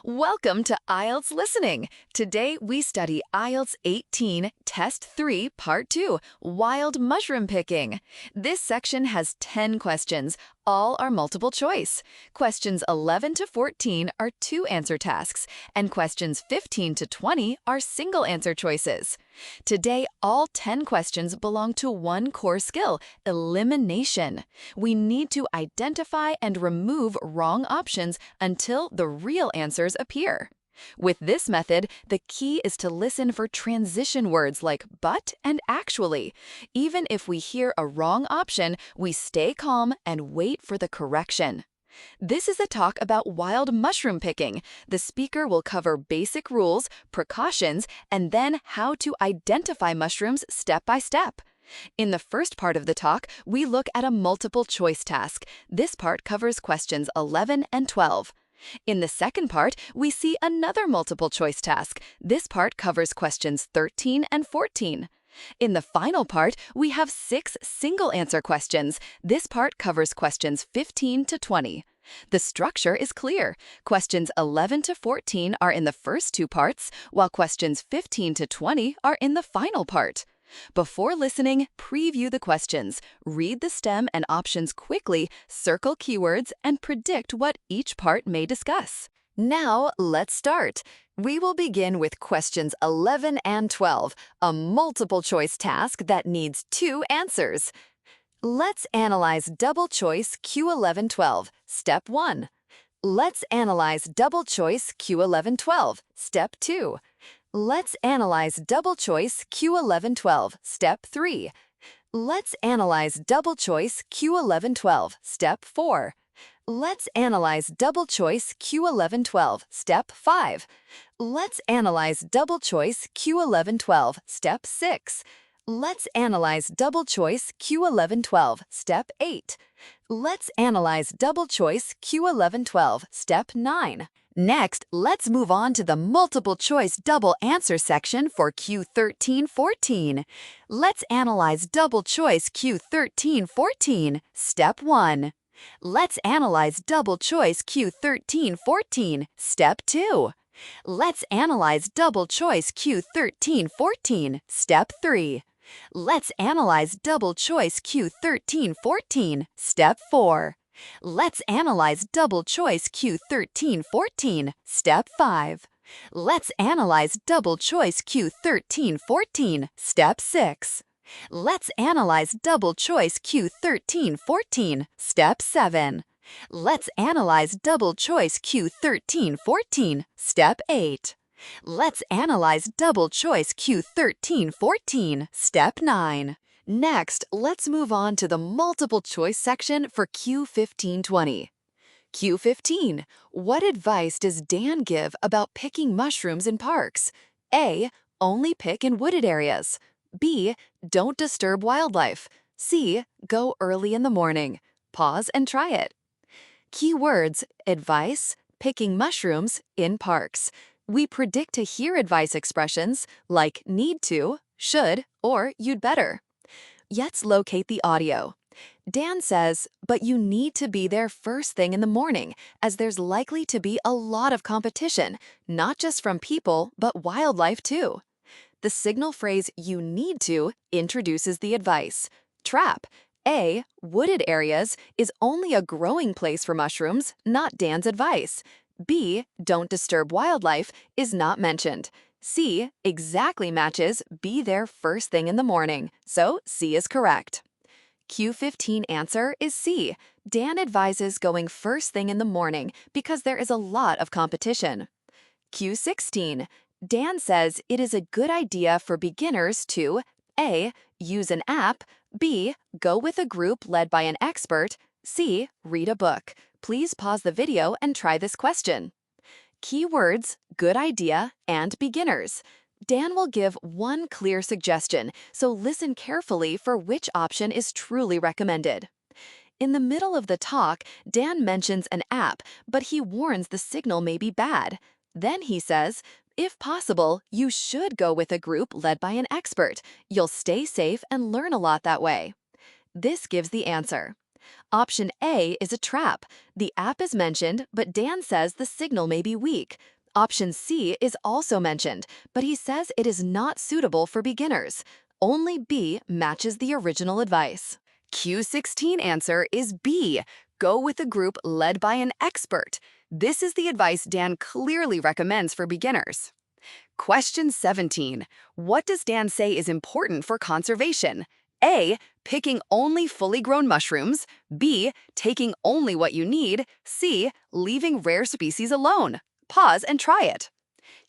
Welcome to IELTS Listening. Today we study IELTS 18, Test 3, Part 2, Wild Mushroom Picking. This section has 10 questions. All are multiple choice. Questions 11 to 14 are two-answer tasks, and questions 15 to 20 are single-answer choices. Today, all 10 questions belong to one core skill, elimination. We need to identify and remove wrong options until the real answers appear. With this method, the key is to listen for transition words like but and actually. Even if we hear a wrong option, we stay calm and wait for the correction. This is a talk about wild mushroom picking. The speaker will cover basic rules, precautions, and then how to identify mushrooms step by step. In the first part of the talk, we look at a multiple choice task. This part covers questions 11 and 12. In the second part, we see another multiple choice task. This part covers questions 13 and 14. In the final part, we have 6 single-answer questions. This part covers questions 15 to 20. The structure is clear. Questions 11 to 14 are in the first two parts, while questions 15 to 20 are in the final part. Before listening, preview the questions, read the stem and options quickly, circle keywords, and predict what each part may discuss. Now, let's start. We will begin with questions 11 and 12, a multiple-choice task that needs 2 answers. Let's analyze double-choice Q11-12, Step 1. Let's analyze double-choice Q11-12, Step 2. Let's analyze double-choice Q11-12, Step 3. Let's analyze double-choice Q11-12, Step 4. Let's analyze double-choice Q11-12, Step 5. Let's analyze double-choice Q11-12, Step 6. Let's analyze double-choice Q11-12, Step 8. Let's analyze double-choice Q11-12, Step 9. Next, let's move on to the multiple-choice double answer section for Q13-14. Let's analyze double-choice Q13-14, Step 1. Let's analyze double-choice Q13-14, Step 2. Let's analyze double-choice Q13-14, Step 3. Let's analyze double-choice Q13-14, Step 4. Let's analyze double-choice Q13-14, Step 5. Let's analyze double-choice Q13-14, Step 6. Let's analyze double-choice Q13-14, Step 7. Let's analyze double-choice Q13-14, Step 8. Let's analyze double-choice Q13-14, Step 9. Next, let's move on to the multiple-choice section for Q15-20. Q15. What advice does Dan give about picking mushrooms in parks? A. Only pick in wooded areas. B. Don't disturb wildlife. C. Go early in the morning. Pause and try it. Keywords: advice, picking mushrooms, in parks. We predict to hear advice expressions like need to, should, or you'd better. Let's locate the audio. Dan says, but you need to be there first thing in the morning, as there's likely to be a lot of competition, not just from people, but wildlife too. The signal phrase you need to introduces the advice. Trap. A. Wooded areas is only a growing place for mushrooms, not Dan's advice. B. Don't disturb wildlife is not mentioned. C. Exactly matches be there first thing in the morning, so C is correct. Q15 answer is C. Dan advises going first thing in the morning because there is a lot of competition. Q16. Dan says it is a good idea for beginners to A. Use an app. B. Go with a group led by an expert. C. Read a book. Please pause the video and try this question. Keywords: good idea and beginners. Dan will give one clear suggestion, so listen carefully for which option is truly recommended. In the middle of the talk, Dan mentions an app, but he warns the signal may be bad. Then he says, if possible, you should go with a group led by an expert. You'll stay safe and learn a lot that way. This gives the answer. Option A is a trap. The app is mentioned, but Dan says the signal may be weak. Option C is also mentioned, but he says it is not suitable for beginners. Only B matches the original advice. Q16 answer is B. Go with a group led by an expert. This is the advice Dan clearly recommends for beginners. Question 17. What does Dan say is important for conservation? A. Picking only fully grown mushrooms. B. Taking only what you need. C. Leaving rare species alone. Pause and try it.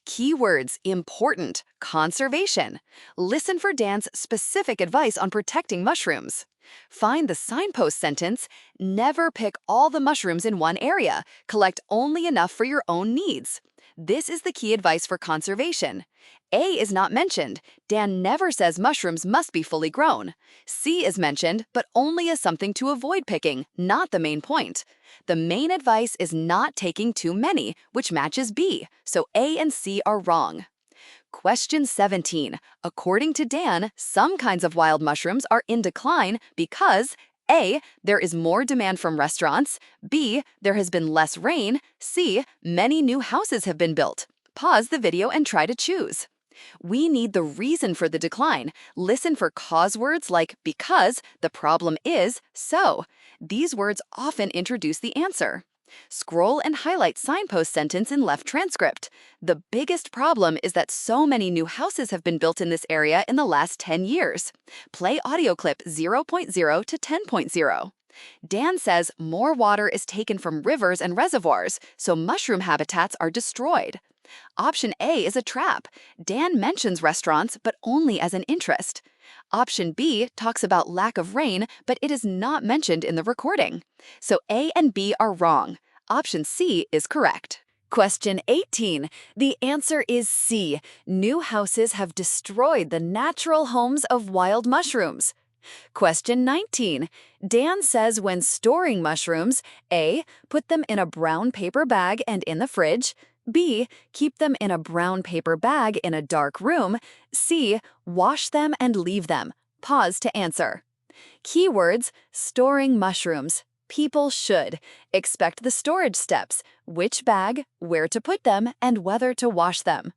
Keywords: important, conservation. Listen for Dan's specific advice on protecting mushrooms. Find the signpost sentence, never pick all the mushrooms in one area, collect only enough for your own needs. This is the key advice for conservation. A is not mentioned. Dan never says mushrooms must be fully grown. C is mentioned, but only as something to avoid picking, not the main point. The main advice is not taking too many, which matches B, so A and C are wrong. Question 17. According to Dan, some kinds of wild mushrooms are in decline because A. There is more demand from restaurants. B. There has been less rain. C. Many new houses have been built. Pause the video and try to choose. We need the reason for the decline. Listen for cause words like because, the problem is, so. These words often introduce the answer. Scroll and highlight signpost sentence in left transcript. The biggest problem is that so many new houses have been built in this area in the last 10 years. Play audio clip 0.0 to 10.0. Dan says more water is taken from rivers and reservoirs, so mushroom habitats are destroyed. Option A is a trap. Dan mentions restaurants, but only as an interest. Option B talks about lack of rain, but it is not mentioned in the recording. So A and B are wrong. Option C is correct. Question 18. The answer is C. New houses have destroyed the natural homes of wild mushrooms. Question 19. Dan says when storing mushrooms, A. Put them in a brown paper bag and in the fridge. B. Keep them in a brown paper bag in a dark room. C. Wash them and leave them. Pause to answer. Keywords: storing mushrooms. People should expect the storage steps, which bag, where to put them, and whether to wash them.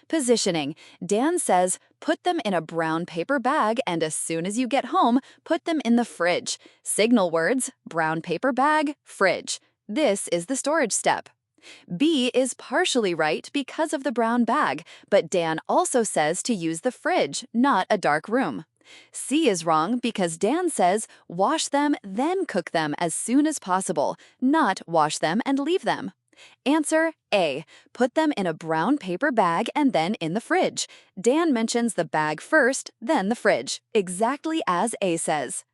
Positioning: Dan says, put them in a brown paper bag and as soon as you get home, put them in the fridge. Signal words: brown paper bag, fridge. This is the storage step. B is partially right because of the brown bag, but Dan also says to use the fridge, not a dark room. C is wrong because Dan says wash them, then cook them as soon as possible, not wash them and leave them. Answer A. Put them in a brown paper bag and then in the fridge. Dan mentions the bag first, then the fridge, exactly as A says.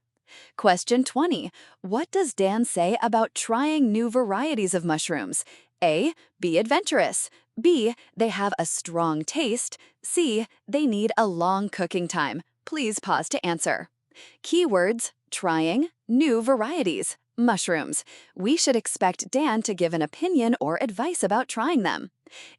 Question 20. What does Dan say about trying new varieties of mushrooms? A. Be adventurous. B. They have a strong taste. C. They need a long cooking time. Please pause to answer. Keywords: trying, new varieties, mushrooms. We should expect Dan to give an opinion or advice about trying them.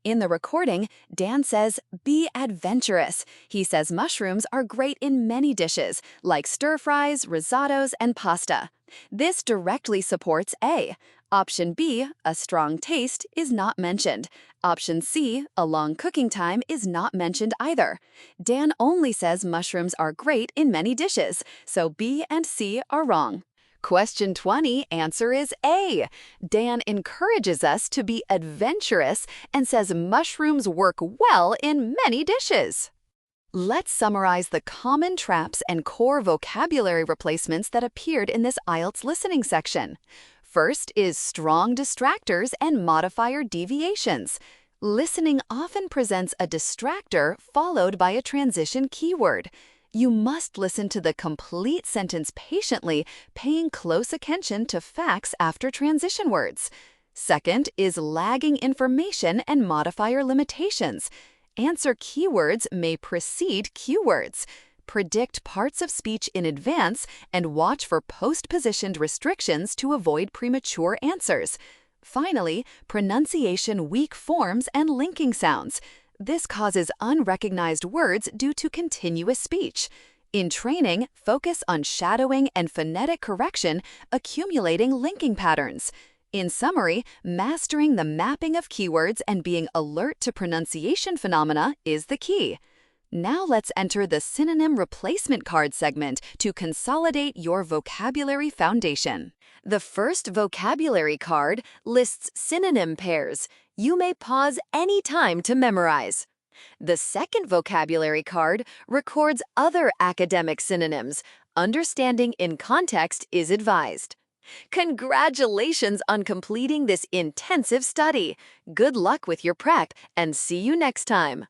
In the recording, Dan says, be adventurous. He says mushrooms are great in many dishes, like stir-fries, risottos, and pasta. This directly supports A. Option B, a strong taste, is not mentioned. Option C, a long cooking time, is not mentioned either. Dan only says mushrooms are great in many dishes, so B and C are wrong. Question 20, answer is A. Dan encourages us to be adventurous and says mushrooms work well in many dishes. Let's summarize the common traps and core vocabulary replacements that appeared in this IELTS listening section. First is strong distractors and modifier deviations. Listening often presents a distractor followed by a transition keyword. You must listen to the complete sentence patiently, paying close attention to facts after transition words. Second is lagging information and modifier limitations. Answer keywords may precede cue words. Predict parts of speech in advance and watch for post-positioned restrictions to avoid premature answers. Finally, pronunciation weak forms and linking sounds. This causes unrecognized words due to continuous speech. In training, focus on shadowing and phonetic correction, accumulating linking patterns. In summary, mastering the mapping of keywords and being alert to pronunciation phenomena is the key. Now let's enter the synonym replacement card segment to consolidate your vocabulary foundation. The first vocabulary card lists synonym pairs. You may pause any time to memorize. The second vocabulary card records other academic synonyms. Understanding in context is advised. Congratulations on completing this intensive study. Good luck with your prep, and see you next time.